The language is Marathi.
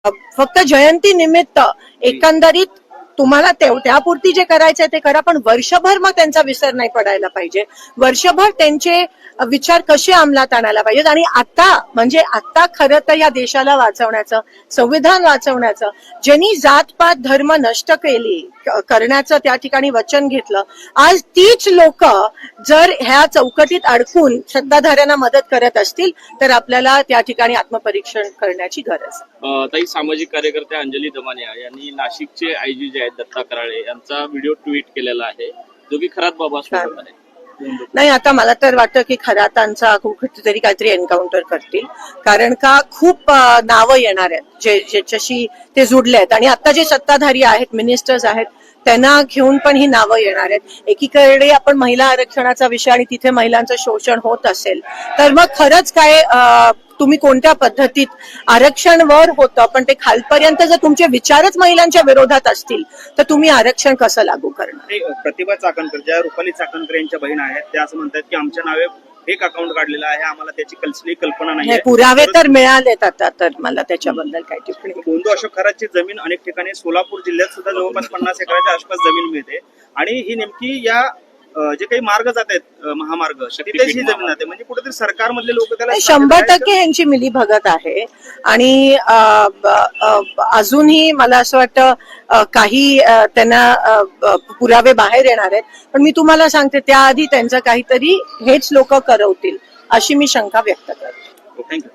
फक्त जयंती निमित्त एकंदरीत तुम्हाला त्यापुरती जे करायचंय ते करा, पण वर्षभर मग त्यांचा विसर नाही पडायला पाहिजे. वर्षभर त्यांचे विचार कसे अंमलात आणायला पाहिजेत. आणि आता खरं तर या देशाला वाचवण्याचं, संविधान वाचवण्याचं, ज्यांनी जातपात धर्म नष्ट करण्याचं त्या ठिकाणी वचन घेतलं, आज तीच लोक जर ह्या चौकटीत अडकून सत्ताधाऱ्यांना मदत करत असतील तर आपल्याला त्या ठिकाणी आत्मपरीक्षण करण्याची गरज. ताई, सामाजिक कार्यकर्त्या अंजली दमानिया यांनी नाशिकचे आयजी जे आहेत दत्ता कराळे यांचा व्हिडिओ ट्विट केलेला आहे, जो की खरात बाबा स्वरूपात आहे. नाही, आता मला तर वाटतं की खरातांचा कुठेतरी काहीतरी एन्काउंटर करतील, कारण का खूप नावं येणार आहेत ज्याच्याशी ते जुडले आहेत. आणि आता जे सत्ताधारी आहेत, मिनिस्टर्स आहेत, त्यांना घेऊन पण ही नावं येणार आहेत. एकीकडे आपण महिला आरक्षणाचा विषय आणि तिथे महिलांचं शोषण होत असेल तर मग खरंच काय तुम्ही कोणत्या पद्धतीत आरक्षण वर होतं, पण ते खालपर्यंत जर तुमचे विचारच महिलांच्या विरोधात असतील तर तुम्ही आरक्षण कसं लागू करणार. प्रतिभा चाकणकर, ज्या रुपाली चाकणकर यांच्या बहीण आहेत, त्या असं म्हणतात की आमच्या नावे फेक अकाउंट काढलेलं आहे, आम्हाला त्याची कसली कल्पना नाही. पुरावे तर मिळालेत आता, तर मला त्याच्याबद्दल काय टिप्पणी. बोंधू अशोक खरातची जमीन अनेक ठिकाणी सोलापूर जिल्ह्यात सुद्धा जवळपास 50 एकराच्या आसपास जमीन मिळते, आणि ही नेमकी या जे काही मार्ग जात आहेत, महामार्ग, तिथेच ही जमीन जाते. म्हणजे कुठेतरी सरकारमधले लोक त्याला 100% ह्यांची मिलीभगत आहे. आणि अजूनही मला असं वाटतं काही त्यांना पुरावे बाहेर येणार आहेत, पण मी तुम्हाला सांगते त्याआधी त्यांचं काहीतरी हेच लोक करवतील अशी मी शंका व्यक्त करते. थँक्यू.